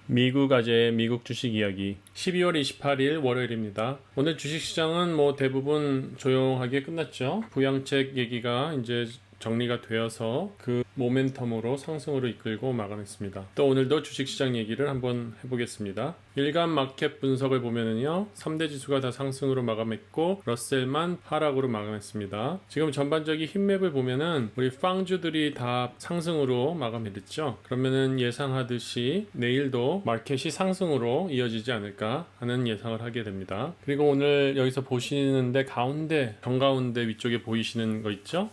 미국 아재의 미국 주식 이야기 12월 28일 월요일입니다. 오늘 주식시장은 대부분 조용하게 끝났죠. 부양책 얘기가 이제 정리가 되어서 그 모멘텀으로 상승으로 이끌고 마감했습니다. 또 오늘도 주식시장 얘기를 한번 해보겠습니다. 일간 마켓 분석을 보면은요, 3대 지수가 다 상승으로 마감했고 러셀만 하락으로 마감했습니다. 지금 전반적인 힙맵을 보면은 우리 빵주들이 다 상승으로 마감했죠. 그러면은 예상하듯이 내일도 마켓이 상승으로 이어지지 않을까 하는 예상을 하게 됩니다. 그리고 오늘 여기서 보시는데 정가운데 위쪽에 보이시는 거 있죠?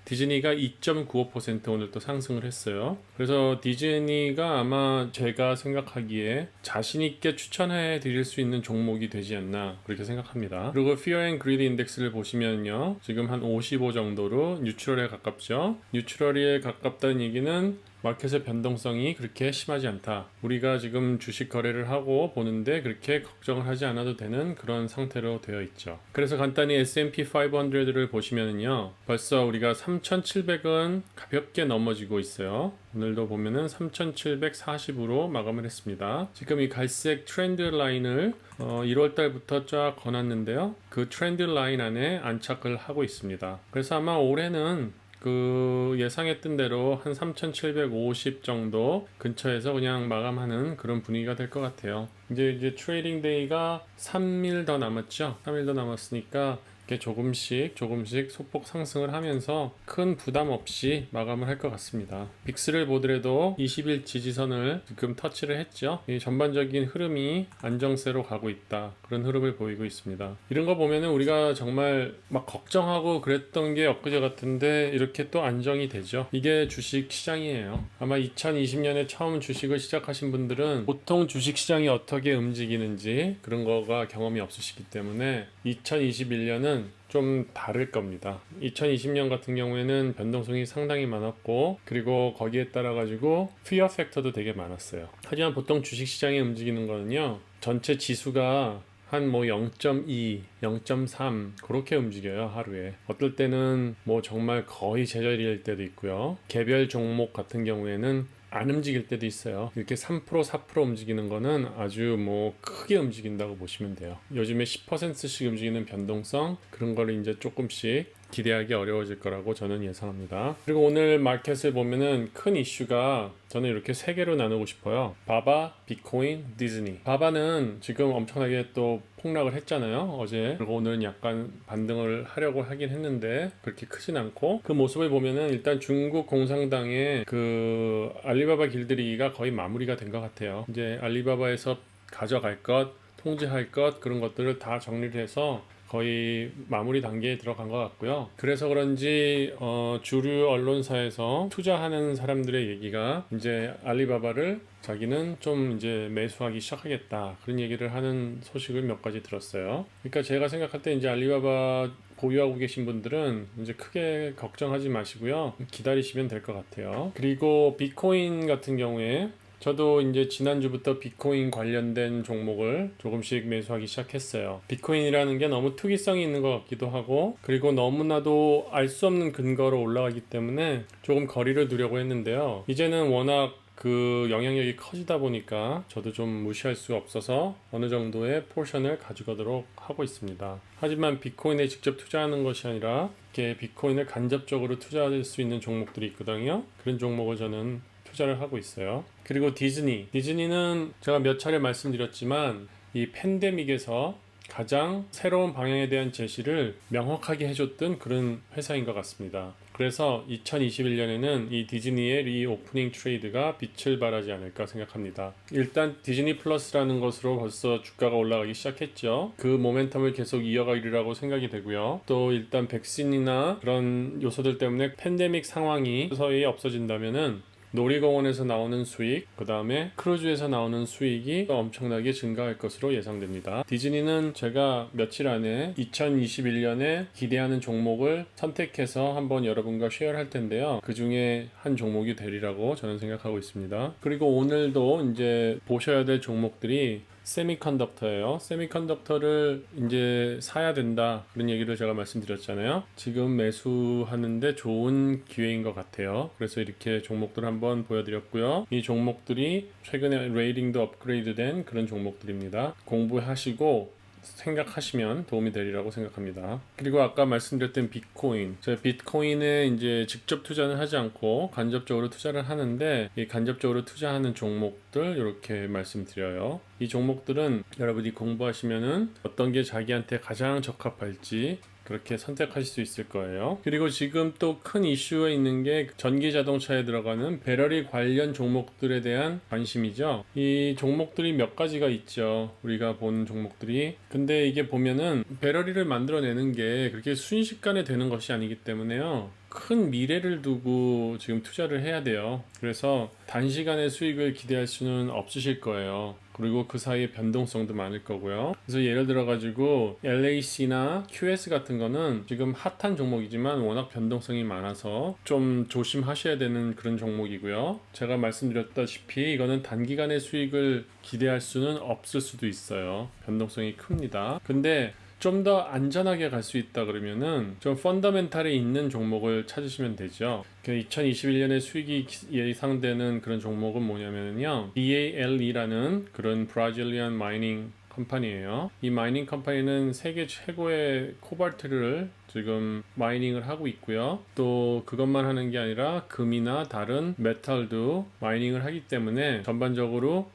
디즈니가 2.95% 오늘 또 상승을 했어요. 그래서 디즈니가 아마 제가 생각하기에 자신있게 추천해 드릴 수 있는 종목이 되지 않나 그렇게 생각합니다. 그리고 Fear and Greed 인덱스를 보시면요, 지금 한 55 정도로 뉴트럴에 가깝죠. 뉴트럴에 가깝다는 얘기는 마켓의 변동성이 그렇게 심하지 않다. 우리가 지금 주식 거래를 하고 보는데 그렇게 걱정을 하지 않아도 되는 그런 상태로 되어 있죠. 그래서 간단히 S&P 500를 보시면요, 벌써 우리가 3,700은 가볍게 넘어지고 있어요. 오늘도 보면은 3,740으로 마감을 했습니다. 지금 이 갈색 트렌드 라인을 1월 달부터 쫙 거놨는데요. 그 트렌드 라인 안에 안착을 하고 있습니다. 그래서 아마 올해는 그 예상했던 대로 한 3,750 정도 근처에서 그냥 마감하는 그런 분위기가 될 것 같아요. 이제 트레이딩 데이가 3일 더 남았죠. 3일 더 남았으니까 이렇게 조금씩 소폭 상승을 하면서 큰 부담 없이 마감을 할 것 같습니다. 빅스를 보더라도 20일 지지선을 지금 터치를 했죠. 이 전반적인 흐름이 안정세로 가고 있다, 그런 흐름을 보이고 있습니다. 이런 거 보면은 우리가 정말 막 걱정하고 그랬던 게 엊그제 같은데 이렇게 또 안정이 되죠. 이게 주식 시장이에요. 아마 2020년에 처음 주식을 시작하신 분들은 보통 주식 시장이 어떻게 움직이는지 그런 거가 경험이 없으시기 때문에 2021년은 좀 다를 겁니다. 2020년 같은 경우에는 변동성이 상당히 많았고, 그리고 거기에 따라 가지고 피어 팩터도 되게 많았어요. 하지만 보통 주식시장에 움직이는 거는요, 전체 지수가 한 0.2, 0.3 그렇게 움직여요, 하루에. 어떨 때는 정말 거의 제자리일 때도 있고요. 개별 종목 같은 경우에는 안 움직일 때도 있어요. 이렇게 3%, 4% 움직이는 거는 아주 크게 움직인다고 보시면 돼요. 요즘에 10%씩 움직이는 변동성, 그런 거를 이제 조금씩 기대하기 어려워질 거라고 저는 예상합니다. 그리고 오늘 마켓을 보면은 큰 이슈가, 저는 이렇게 세 개로 나누고 싶어요. 바바, 비트코인, 디즈니. 바바는 지금 엄청나게 또 폭락을 했잖아요, 어제. 그리고 오늘은 약간 반등을 하려고 하긴 했는데 그렇게 크진 않고, 그 모습을 보면은 일단 중국 공산당의 그 알리바바 길들이기가 거의 마무리가 된 것 같아요. 이제 알리바바에서 가져갈 것, 통제할 것, 그런 것들을 다 정리를 해서 거의 마무리 단계에 들어간 것 같고요. 그래서 그런지 주류 언론사에서 투자하는 사람들의 얘기가 이제 알리바바를 자기는 좀 이제 매수하기 시작하겠다, 그런 얘기를 하는 소식을 몇 가지 들었어요. 그러니까 제가 생각할 때 이제 알리바바 보유하고 계신 분들은 이제 크게 걱정하지 마시고요, 기다리시면 될 것 같아요. 그리고 비트코인 같은 경우에 저도 이제 지난주부터 비트코인 관련된 종목을 조금씩 매수하기 시작했어요. 비트코인이라는 게 너무 투기성이 있는 것 같기도 하고, 그리고 너무나도 알 수 없는 근거로 올라가기 때문에 조금 거리를 두려고 했는데요. 이제는 워낙 그 영향력이 커지다 보니까 저도 좀 무시할 수 없어서 어느 정도의 포션을 가져가도록 하고 있습니다. 하지만 비트코인에 직접 투자하는 것이 아니라 이렇게 비트코인을 간접적으로 투자할 수 있는 종목들이 있거든요. 그런 종목을 저는 투자를 하고 있어요. 그리고 디즈니는 제가 몇 차례 말씀드렸지만 이 팬데믹에서 가장 새로운 방향에 대한 제시를 명확하게 해줬던 그런 회사인 것 같습니다. 그래서 2021년에는 이 디즈니의 리오프닝 트레이드가 빛을 발하지 않을까 생각합니다. 일단 디즈니 플러스라는 것으로 벌써 주가가 올라가기 시작했죠. 그 모멘텀을 계속 이어가리라고 생각이 되고요. 또 일단 백신이나 그런 요소들 때문에 팬데믹 상황이 서서히 없어진다면은 놀이공원에서 나오는 수익, 그 다음에 크루즈에서 나오는 수익이 엄청나게 증가할 것으로 예상됩니다. 디즈니는 제가 며칠 안에 2021년에 기대하는 종목을 선택해서 한번 여러분과 쉐어할 텐데요. 그 중에 한 종목이 되리라고 저는 생각하고 있습니다. 그리고 오늘도 이제 보셔야 될 종목들이 세미컨덕터예요. 세미컨덕터를 이제 사야 된다 그런 얘기를 제가 말씀드렸잖아요. 지금 매수하는데 좋은 기회인 것 같아요. 그래서 이렇게 종목들 한번 보여드렸고요. 이 종목들이 최근에 레이팅도 업그레이드된 그런 종목들입니다. 공부하시고 생각하시면 도움이 되리라고 생각합니다. 그리고 아까 말씀드렸던 비트코인, 제가 비트코인에 이제 직접 투자는 하지 않고 간접적으로 투자를 하는데, 이 간접적으로 투자하는 종목들 이렇게 말씀드려요. 이 종목들은 여러분이 공부하시면은 어떤 게 자기한테 가장 적합할지 그렇게 선택하실 수 있을 거예요. 그리고 지금 또 큰 이슈가 있는 게 전기 자동차에 들어가는 배터리 관련 종목들에 대한 관심이죠. 이 종목들이 몇 가지가 있죠. 우리가 본 종목들이. 근데 이게 보면은 배터리를 만들어내는 게 그렇게 순식간에 되는 것이 아니기 때문에요. 큰 미래를 두고 지금 투자를 해야 돼요. 그래서 단시간에 수익을 기대할 수는 없으실 거예요. 그리고 그 사이에 변동성도 많을 거고요. 그래서 예를 들어 가지고 LAC나 QS 같은 거는 지금 핫한 종목이지만 워낙 변동성이 많아서 좀 조심하셔야 되는 그런 종목이고요. 제가 말씀드렸다시피 이거는 단기간에 수익을 기대할 수는 없을 수도 있어요. 변동성이 큽니다. 근데 좀 더 안전하게 갈 수 있다 그러면은 좀 펀더멘탈에 있는 종목을 찾으시면 되죠. 2021년에 수익이 예상되는 그런 종목은 뭐냐면요, BALE라는 그런 브라질리안 마이닝 컴퍼니예요. 이 마이닝 컴퍼니는 세계 최고의 코발트를 지금 마이닝을 하고 있고요. 또 그것만 하는 게 아니라 금이나 다른 메탈도 마이닝을 하기 때문에 전반적으로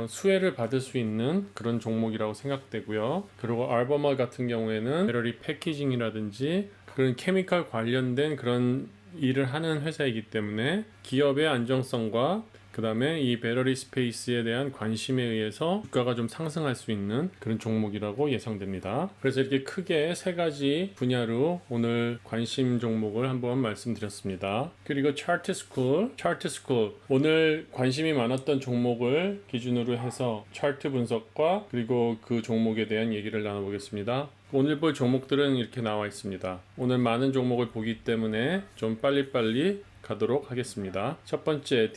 수혜를 받을 수 있는 그런 종목이라고 생각되고요. 그리고 알버마 같은 경우에는 배터리 패키징이라든지 그런 케미칼 관련된 그런 일을 하는 회사이기 때문에 기업의 안정성과 그 다음에 이 배터리 스페이스에 대한 관심에 의해서 주가가 좀 상승할 수 있는 그런 종목이라고 예상됩니다. 그래서 이렇게 크게 세 가지 분야로 오늘 관심 종목을 한번 말씀드렸습니다. 그리고 차트 스쿨 오늘 관심이 많았던 종목을 기준으로 해서 차트 분석과 그리고 그 종목에 대한 얘기를 나눠보겠습니다. 오늘 볼 종목들은 이렇게 나와 있습니다. 오늘 많은 종목을 보기 때문에 좀 빨리빨리 가도록 하겠습니다. 첫 번째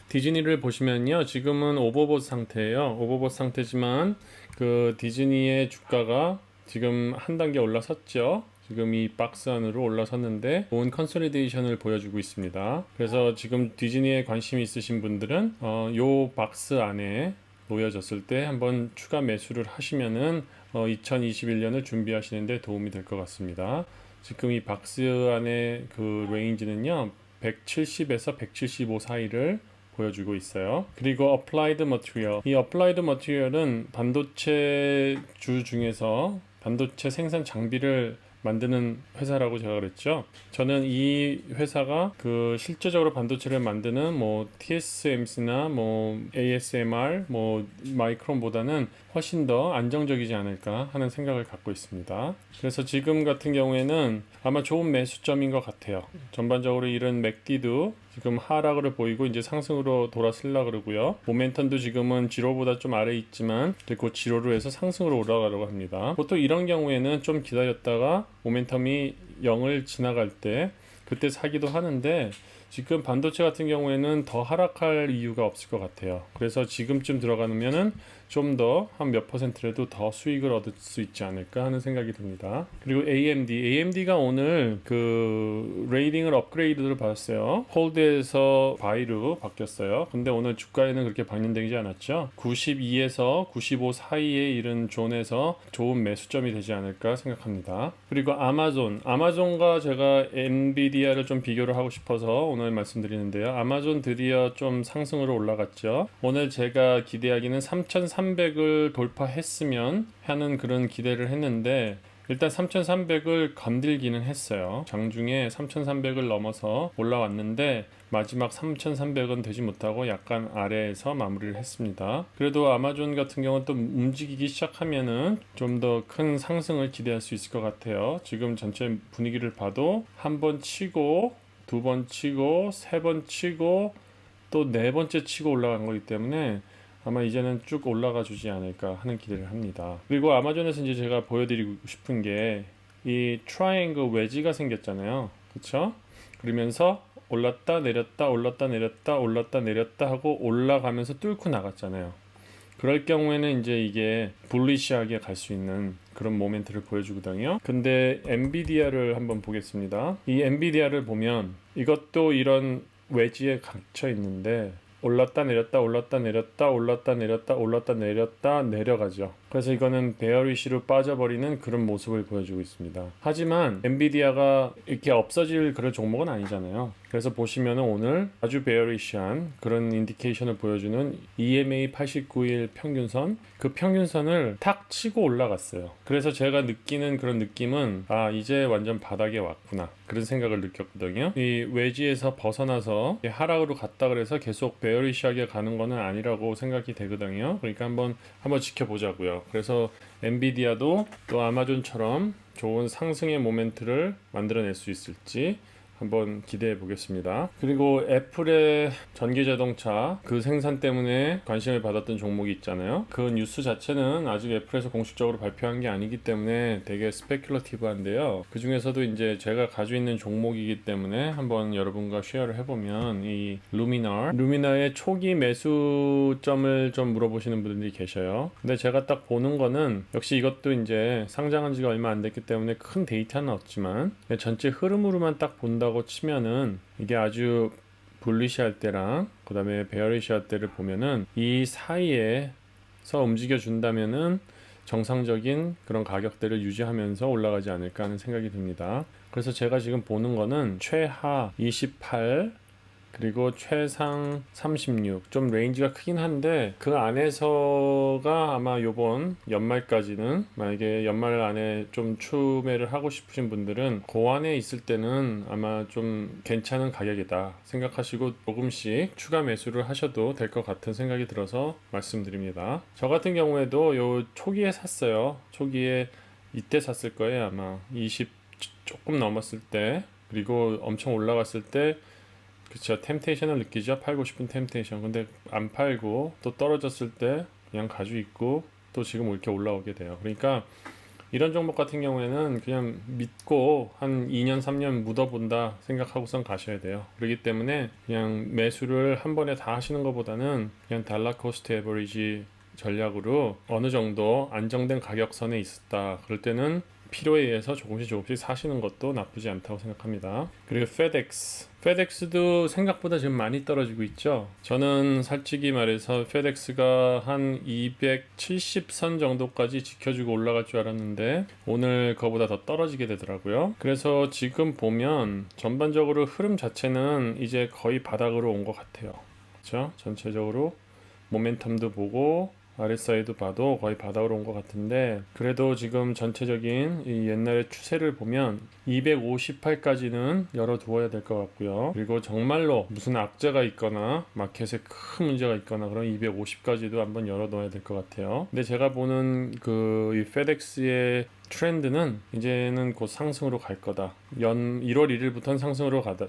디즈니를 보시면요, 지금은 오버봇 상태예요. 오버봇 상태지만 그 디즈니의 주가가 지금 한 단계 올라섰죠. 지금 이 박스 안으로 올라섰는데 좋은 컨솔리데이션을 보여주고 있습니다. 그래서 지금 디즈니에 관심이 있으신 분들은 요 박스 안에 놓여졌을 때 한번 추가 매수를 하시면은 2021년을 준비하시는데 도움이 될 것 같습니다. 지금 이 박스 안에 그 레인지는요, 170에서 175 사이를 보여주고 있어요. 그리고 Applied Material, 이 Applied Material은 반도체주 중에서 반도체 생산 장비를 만드는 회사라고 제가 그랬죠. 저는 이 회사가 그 실제적으로 반도체를 만드는 뭐 TSMC나 뭐 ASMR, 뭐 마이크론보다는 훨씬 더 안정적이지 않을까 하는 생각을 갖고 있습니다. 그래서 지금 같은 경우에는 아마 좋은 매수점인 것 같아요. 전반적으로 이런 맥디도 지금 하락을 보이고 이제 상승으로 돌아서려 그러고요. 모멘텀도 지금은 지로보다 좀 아래 있지만 곧 지로로 해서 상승으로 올라가려고 합니다. 보통 이런 경우에는 좀 기다렸다가 모멘텀이 0을 지나갈 때 그때 사기도 하는데, 지금 반도체 같은 경우에는 더 하락할 이유가 없을 것 같아요. 그래서 지금쯤 들어가면은 좀 더 한 몇 퍼센트라도 더 수익을 얻을 수 있지 않을까 하는 생각이 듭니다. 그리고 AMD가 오늘 그 레이팅을 업그레이드를 받았어요. 홀드에서 바이로 바뀌었어요. 근데 오늘 주가에는 그렇게 반영되지 않았죠. 92에서 95 사이에 이런 존에서 좋은 매수점이 되지 않을까 생각합니다. 그리고 아마존과 제가 엔비디아를 좀 비교를 하고 싶어서 오늘 말씀드리는데요. 아마존 드디어 좀 상승으로 올라갔죠. 오늘 제가 기대하기는 3,300을 돌파했으면 하는 그런 기대를 했는데, 일단 3,300을 건들기는 했어요. 장중에 3,300을 넘어서 올라왔는데 마지막 3,300은 되지 못하고 약간 아래에서 마무리를 했습니다. 그래도 아마존 같은 경우는 또 움직이기 시작하면은 좀 더 큰 상승을 기대할 수 있을 것 같아요. 지금 전체 분위기를 봐도 한 번 치고 두 번 치고 세 번 치고 또 네 번째 치고 올라간 거기 때문에 아마 이제는 쭉 올라가 주지 않을까 하는 기대를 합니다. 그리고 아마존에서 이제 제가 보여드리고 싶은 게 이 트라이앵글 웨지가 생겼잖아요. 그쵸? 그러면서 올랐다 내렸다 올랐다 내렸다 올랐다 내렸다 하고 올라가면서 뚫고 나갔잖아요. 그럴 경우에는 이제 이게 불리시하게 갈 수 있는 그런 모멘트를 보여주거든요. 근데 엔비디아를 한번 보겠습니다. 이 엔비디아를 보면 이것도 이런 웨지에 갇혀 있는데 올랐다 내렸다 올랐다 내렸다 올랐다 내렸다 올랐다 내렸다 내려가죠. 그래서 이거는 베어리시로 빠져버리는 그런 모습을 보여주고 있습니다. 하지만 엔비디아가 이렇게 없어질 그런 종목은 아니잖아요. 그래서 보시면은 오늘 아주 베어리시한 그런 인디케이션을 보여주는 EMA 89일 평균선, 그 평균선을 탁 치고 올라갔어요. 그래서 제가 느끼는 그런 느낌은 이제 완전 바닥에 왔구나 그런 생각을 느꼈거든요. 이 외지에서 벗어나서 하락으로 갔다 그래서 계속 베어리시하게 가는 거는 아니라고 생각이 되거든요. 그러니까 한번 지켜보자고요. 그래서 엔비디아도 또 아마존처럼 좋은 상승의 모멘트를 만들어낼 수 있을지 한번 기대해 보겠습니다. 그리고 애플의 전기자동차 그 생산 때문에 관심을 받았던 종목이 있잖아요. 그 뉴스 자체는 아직 애플에서 공식적으로 발표한 게 아니기 때문에 되게 스페큘러티브한데요. 그 중에서도 이제 제가 가지고 있는 종목이기 때문에 한번 여러분과 쉐어를 해보면 이 루미나의 초기 매수점을 좀 물어보시는 분들이 계셔요. 근데 제가 딱 보는 거는 역시 이것도 이제 상장한 지가 얼마 안 됐기 때문에 큰 데이터는 없지만 전체 흐름으로만 딱 본다고 치면은 이게 아주 불리시할 때랑 그 다음에 베어리시할 때를 보면은 이 사이에서 움직여 준다면은 정상적인 그런 가격대를 유지하면서 올라가지 않을까 하는 생각이 듭니다. 그래서 제가 지금 보는 거는 최하 28 그리고 최상 36, 좀 레인지가 크긴 한데 그 안에서가 아마 요번 연말까지는, 만약에 연말 안에 좀 추매를 하고 싶으신 분들은 그 안에 있을 때는 아마 좀 괜찮은 가격이다 생각하시고 조금씩 추가 매수를 하셔도 될 것 같은 생각이 들어서 말씀드립니다. 저 같은 경우에도 요 초기에 샀어요. 초기에 이때 샀을 거예요. 아마 20 조금 넘었을 때, 그리고 엄청 올라갔을 때 그쵸, 템테이션을 느끼죠. 팔고 싶은 템테이션. 근데 안 팔고 또 떨어졌을 때 그냥 가지고 있고 또 지금 이렇게 올라오게 돼요. 그러니까 이런 종목 같은 경우에는 그냥 믿고 한 2년 3년 묻어본다 생각하고선 가셔야 돼요. 그렇기 때문에 그냥 매수를 한 번에 다 하시는 것보다는 그냥 달러 코스트 에버리지 전략으로 어느 정도 안정된 가격선에 있었다, 그럴 때는 필요에 의해서 조금씩 사시는 것도 나쁘지 않다고 생각합니다. 그리고 페덱스도 생각보다 지금 많이 떨어지고 있죠. 저는 솔직히 말해서 페덱스가 한 270선 정도까지 지켜주고 올라갈 줄 알았는데 오늘 그거보다 더 떨어지게 되더라고요. 그래서 지금 보면 전반적으로 흐름 자체는 이제 거의 바닥으로 온 것 같아요. 그렇죠? 전체적으로 모멘텀도 보고 RSI도 봐도 거의 바닥으로 온 것 같은데, 그래도 지금 전체적인 이 옛날의 추세를 보면 258까지는 열어두어야 될 것 같고요. 그리고 정말로 무슨 악재가 있거나 마켓에 큰 문제가 있거나 그럼 250까지도 한번 열어둬야 될 것 같아요. 근데 제가 보는 이 페덱스의 트렌드는 이제는 곧 상승으로 갈 거다. 1월 1일부터는 상승으로 가다.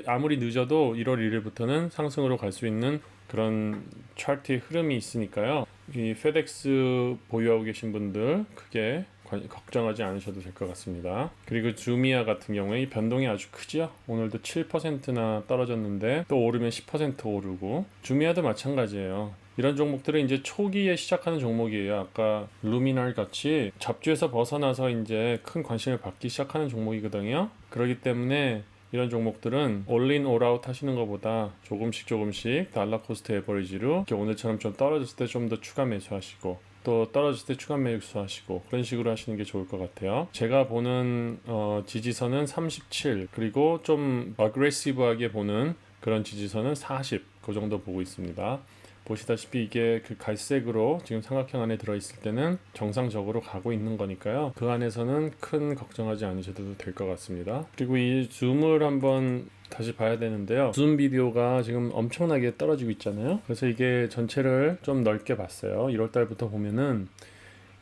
아무리 늦어도 1월 1일부터는 상승으로 갈 수 있는 그런 차트의 흐름이 있으니까요. 이 페덱스 보유하고 계신 분들 크게 걱정하지 않으셔도 될 것 같습니다. 그리고 주미아 같은 경우에 이 변동이 아주 크죠. 오늘도 7%나 떨어졌는데 또 오르면 10% 오르고, 주미아도 마찬가지예요. 이런 종목들은 이제 초기에 시작하는 종목이에요. 아까 루미날 같이 잡주에서 벗어나서 이제 큰 관심을 받기 시작하는 종목이거든요. 그렇기 때문에 이런 종목들은 올인 올아웃 하시는 것보다 조금씩 달러 코스트 에버리지로 오늘처럼 좀 떨어졌을 때 좀 더 추가 매수하시고 또 떨어질 때 추가 매수하시고 그런 식으로 하시는 게 좋을 것 같아요. 제가 보는 지지선은 37, 그리고 좀 어그레시브하게 보는 그런 지지선은 40, 그 정도 보고 있습니다. 보시다시피 이게 그 갈색으로 지금 삼각형 안에 들어있을 때는 정상적으로 가고 있는 거니까요. 그 안에서는 큰 걱정하지 않으셔도 될 것 같습니다. 그리고 이 줌을 한번 다시 봐야 되는데요. 줌 비디오가 지금 엄청나게 떨어지고 있잖아요. 그래서 이게 전체를 좀 넓게 봤어요. 1월달부터 보면은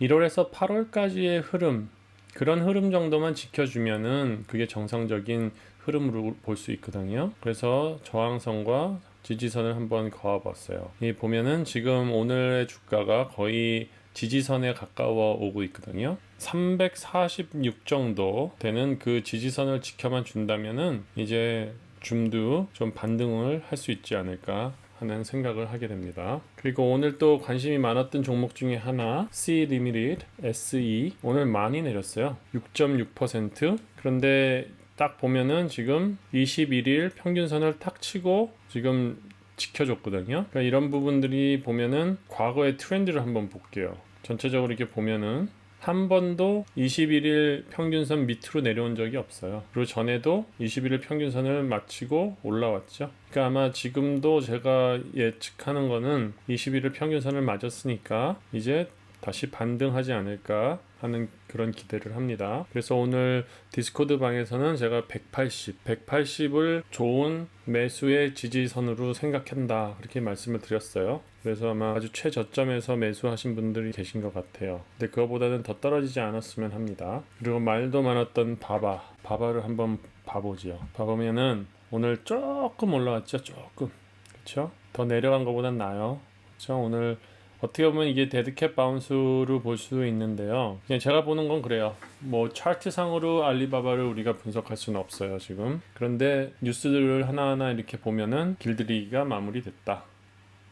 1월에서 8월까지의 흐름, 그런 흐름 정도만 지켜주면은 그게 정상적인 흐름으로 볼 수 있거든요. 그래서 저항선과 지지선을 한번 그어봤어요. 이 보면은 지금 오늘의 주가가 거의 지지선에 가까워 오고 있거든요. 346 정도 되는 그 지지선을 지켜만 준다면은 이제 줌도 좀 반등을 할 수 있지 않을까 하는 생각을 하게 됩니다. 그리고 오늘 또 관심이 많았던 종목 중에 하나 C Limited SE 오늘 많이 내렸어요. 6.6%. 그런데 딱 보면은 지금 21일 평균선을 탁 치고 지금 지켜줬거든요. 그러니까 이런 부분들이 보면은 과거의 트렌드를 한번 볼게요. 전체적으로 이렇게 보면은 한 번도 21일 평균선 밑으로 내려온 적이 없어요. 그리고 전에도 21일 평균선을 마치고 올라왔죠. 그러니까 아마 지금도 제가 예측하는 거는 21일 평균선을 맞았으니까 이제 다시 반등하지 않을까 하는 그런 기대를 합니다. 그래서 오늘 디스코드 방에서는 제가 180을 좋은 매수의 지지선으로 생각한다 그렇게 말씀을 드렸어요. 그래서 아마 아주 최저점에서 매수하신 분들이 계신 것 같아요. 근데 그거보다는 더 떨어지지 않았으면 합니다. 그리고 말도 많았던 바바를 한번 봐보지요. 봐보면은 오늘 조금 올라왔죠. 조금. 그렇죠? 더 내려간 것보단 나아요. 그렇죠? 오늘 어떻게 보면 이게 데드캣 바운스로 볼 수도 있는데요. 그냥 제가 보는 건 그래요. 뭐 차트상으로 알리바바를 우리가 분석할 수는 없어요, 지금. 그런데 뉴스들을 하나하나 이렇게 보면은 길들이기가 마무리됐다.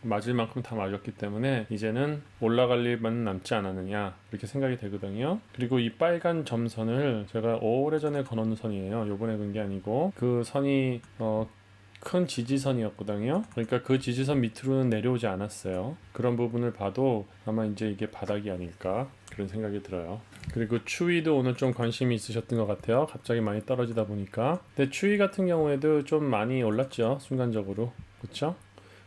맞을 만큼 다 맞았기 때문에 이제는 올라갈 일만 남지 않았느냐 이렇게 생각이 되거든요. 그리고 이 빨간 점선을 제가 오래전에 걸어놓은 선이에요. 요번에 건 게 아니고 그 선이 큰 지지선이었거든요. 그러니까 그 지지선 밑으로는 내려오지 않았어요. 그런 부분을 봐도 아마 이제 이게 바닥이 아닐까 그런 생각이 들어요. 그리고 추위도 오늘 좀 관심이 있으셨던 것 같아요. 갑자기 많이 떨어지다 보니까. 근데 추위 같은 경우에도 좀 많이 올랐죠. 순간적으로. 그렇죠?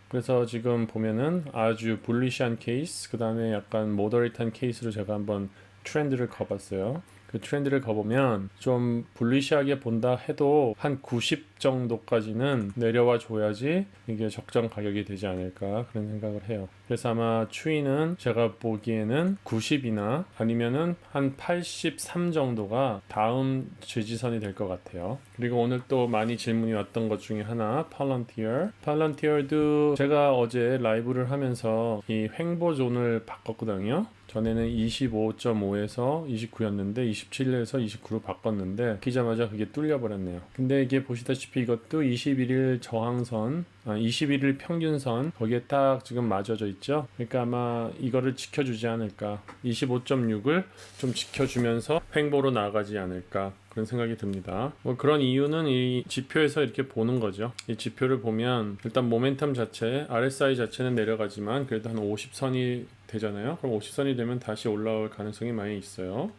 그래서 지금 보면은 아주 불리시한 케이스, 그 다음에 약간 모더레이트한 케이스로 제가 한번 트렌드를 거봤어요. 그 트렌드를 거보면 좀 불리시하게 본다 해도 한 90 정도까지는 내려와 줘야지 이게 적정 가격이 되지 않을까 그런 생각을 해요. 그래서 아마 추이는 제가 보기에는 90이나 아니면은 한 83 정도가 다음 지지선이 될 것 같아요. 그리고 오늘 또 많이 질문이 왔던 것 중에 하나 팔런티어도 제가 어제 라이브를 하면서 이 횡보존을 바꿨거든요. 전에는 25.5에서 29였는데 27에서 29로 바꿨는데 끼자마자 그게 뚫려버렸네요. 근데 이게 보시다시피 이것도 21일 저항선 21일 평균선 거기에 딱 지금 맞아져 있죠. 그러니까 아마 이거를 지켜주지 않을까 25.6을 좀 지켜주면서 횡보로 나가지 않을까 그런 생각이 듭니다. 뭐 그런 이유는 이 지표에서 이렇게 보는 거죠. 이 지표를 보면 일단 모멘텀 자체 RSI 자체는 내려가지만 그래도 한 50선이 되잖아요. 그럼 50선이 되면 다시 올라올 가능성이 많이 있어요.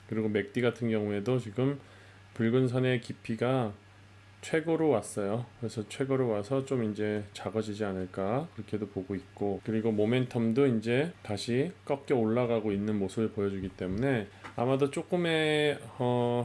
그리고 맥디 같은 경우에도 지금 붉은 선의 깊이가 최고로 왔어요. 그래서 최고로 와서 좀 이제 작아지지 않을까 그렇게도 보고 있고, 그리고 모멘텀도 이제 다시 꺾여 올라가고 있는 모습을 보여주기 때문에 아마도 조금의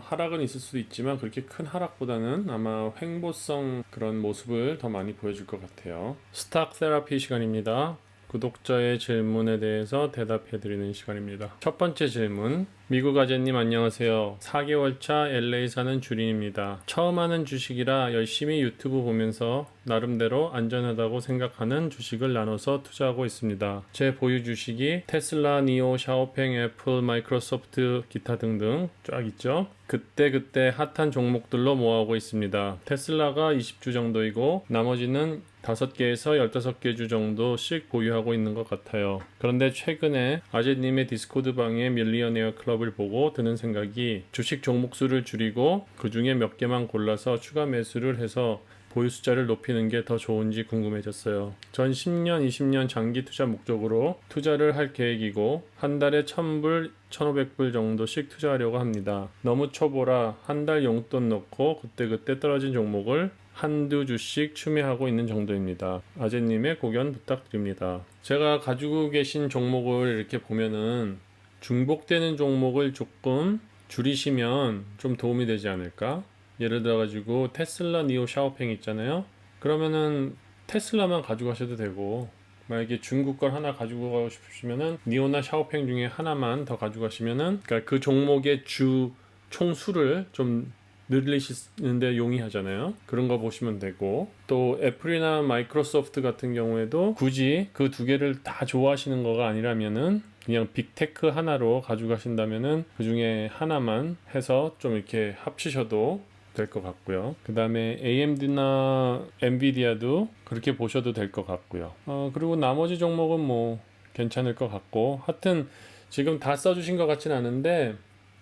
하락은 있을 수도 있지만 그렇게 큰 하락보다는 아마 횡보성 그런 모습을 더 많이 보여줄 것 같아요. 스탁 테라피 시간입니다. 구독자의 질문에 대해서 대답해드리는 시간입니다. 첫 번째 질문, 미국 아재님 안녕하세요. 4개월차 LA 사는 주린입니다. 처음 하는 주식이라 열심히 유튜브 보면서 나름대로 안전하다고 생각하는 주식을 나눠서 투자하고 있습니다. 제 보유 주식이 테슬라, 니오, 샤오팽, 애플, 마이크로소프트, 기타 등등 쫙 있죠. 그때 핫한 종목들로 모아오고 있습니다. 테슬라가 20주 정도이고 나머지는 5개에서 15개 주 정도씩 보유하고 있는 것 같아요. 그런데 최근에 아재님의 디스코드 방의 밀리어네어 클럽을 보고 드는 생각이 주식 종목수를 줄이고 그 중에 몇 개만 골라서 추가 매수를 해서 보유 숫자를 높이는 게 더 좋은지 궁금해졌어요. 전 10년, 20년 장기 투자 목적으로 투자를 할 계획이고 한 달에 1000불, 1500불 정도씩 투자하려고 합니다. 너무 초보라 한 달 용돈 넣고 그때 떨어진 종목을 한두 주씩 추매하고 있는 정도입니다. 아재님의 고견 부탁드립니다. 제가 가지고 계신 종목을 이렇게 보면은 중복되는 종목을 조금 줄이시면 좀 도움이 되지 않을까? 예를 들어 가지고 테슬라, 니오, 샤오팽 있잖아요. 그러면은 테슬라만 가져가셔도 되고, 만약에 중국 걸 하나 가지고 가고 싶으시면은 니오나 샤오팽 중에 하나만 더 가져가시면은, 그러니까 그 종목의 주 총수를 좀 늘리시는데 용이하잖아요. 그런 거 보시면 되고, 또 애플이나 마이크로소프트 같은 경우에도 굳이 그 두 개를 다 좋아하시는 거가 아니라면은 그냥 빅테크 하나로 가져가신다면은 그 중에 하나만 해서 좀 이렇게 합치셔도 될 것 같고요. 그 다음에 AMD나 엔비디아도 그렇게 보셔도 될 것 같고요. 그리고 나머지 종목은 뭐 괜찮을 것 같고, 하여튼 지금 다 써주신 것 같진 않은데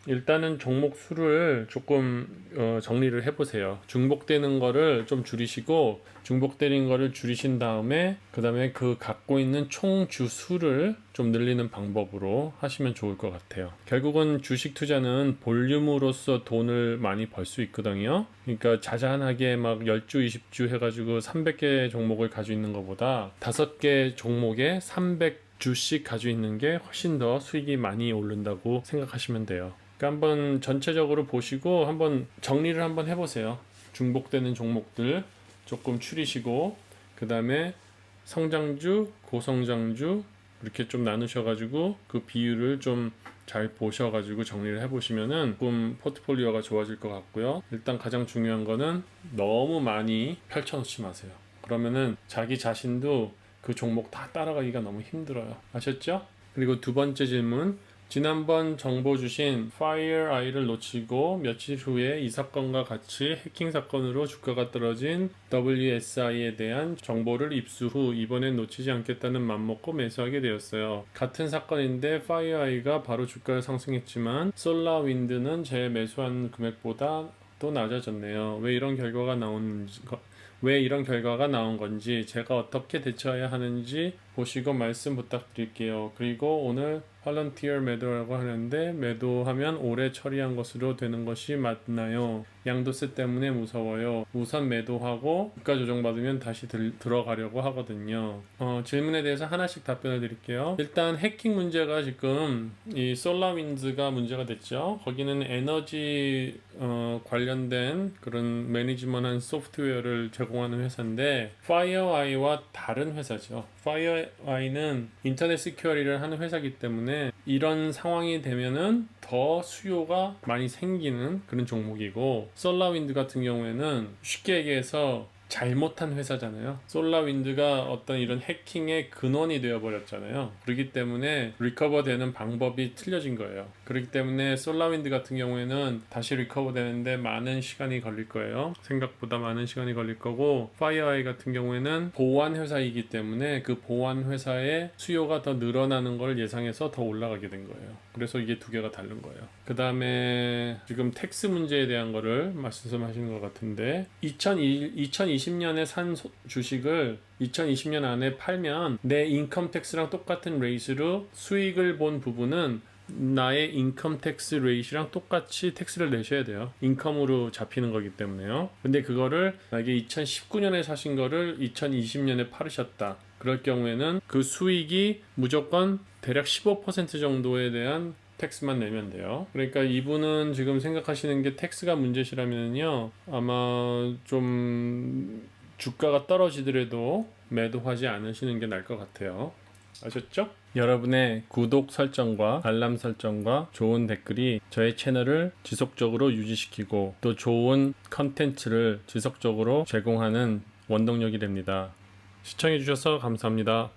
일단은 종목 수를 조금 정리를 해보세요. 중복되는 거를 좀 줄이시고, 중복되는 거를 줄이신 다음에 그 다음에 그 갖고 있는 총 주수를 좀 늘리는 방법으로 하시면 좋을 것 같아요. 결국은 주식 투자는 볼륨으로서 돈을 많이 벌 수 있거든요. 그러니까 자잘하게 막 10주 20주 해가지고 300개 종목을 가지고 있는 것보다 5개 종목에 300주씩 가지고 있는 게 훨씬 더 수익이 많이 오른다고 생각하시면 돼요. 그러니까 한번 전체적으로 보시고 한번 정리를 한번 해보세요. 중복되는 종목들 조금 추리시고, 그 다음에 성장주, 고성장주 이렇게 좀 나누셔가지고 그 비율을 좀 잘 보셔가지고 정리를 해보시면은 조금 포트폴리오가 좋아질 것 같고요. 일단 가장 중요한 거는 너무 많이 펼쳐놓지 마세요. 그러면은 자기 자신도 그 종목 다 따라가기가 너무 힘들어요. 아셨죠? 그리고 두 번째 질문, 지난번 정보 주신 FireEye를 놓치고 며칠 후에 이 사건과 같이 해킹 사건으로 주가가 떨어진 WSI에 대한 정보를 입수 후 이번엔 놓치지 않겠다는 맘먹고 매수하게 되었어요. 같은 사건인데 FireEye가 바로 주가를 상승했지만 솔라윈드는 제 매수한 금액보다 또 낮아졌네요. 왜 이런 결과가 나온 건지 제가 어떻게 대처해야 하는지 보시고 말씀 부탁드릴게요. 그리고 오늘 팔런티어 매도라고 하는데 매도하면 올해 처리한 것으로 되는 것이 맞나요? 양도세 때문에 무서워요. 우선 매도하고 주가 조정받으면 다시 들어가려고 하거든요. 질문에 대해서 하나씩 답변을 드릴게요. 일단 해킹 문제가 지금 이 솔라윈드가 문제가 됐죠. 거기는 에너지 관련된 그런 매니지먼트한 소프트웨어를 제공하는 회사인데 FireEye와 다른 회사죠. FireEye는 인터넷 시큐리티를 하는 회사이기 때문에 이런 상황이 되면은 더 수요가 많이 생기는 그런 종목이고, 솔라윈드 같은 경우에는 쉽게 얘기해서 잘못한 회사잖아요. 솔라윈드가 어떤 이런 해킹의 근원이 되어버렸잖아요. 그렇기 때문에 리커버 되는 방법이 틀려진 거예요. 그렇기 때문에 솔라윈드 같은 경우에는 다시 리커버 되는데 많은 시간이 걸릴 거예요. 생각보다 많은 시간이 걸릴 거고, FireEye 같은 경우에는 보안 회사이기 때문에 그 보안 회사의 수요가 더 늘어나는 걸 예상해서 더 올라가게 된 거예요. 그래서 이게 두 개가 다른 거예요. 그 다음에 지금 텍스 문제에 대한 거를 말씀하시는 것 같은데, 2020년에 산 주식을 2020년 안에 팔면 내 인컴 텍스랑 똑같은 레이스로 수익을 본 부분은 나의 인컴 텍스 레이시랑 똑같이 텍스를 내셔야 돼요. 인컴으로 잡히는 거기 때문에요. 근데 그거를 만약에 2019년에 사신 거를 2020년에 팔으셨다. 그럴 경우에는 그 수익이 무조건 대략 15% 정도에 대한 텍스만 내면 돼요. 그러니까 이분은 지금 생각하시는 게 텍스가 문제시라면요, 아마 좀 주가가 떨어지더라도 매도하지 않으시는 게 나을 것 같아요. 아셨죠? 여러분의 구독 설정과 알람 설정과 좋은 댓글이 저의 채널을 지속적으로 유지시키고 또 좋은 컨텐츠를 지속적으로 제공하는 원동력이 됩니다. 시청해주셔서 감사합니다.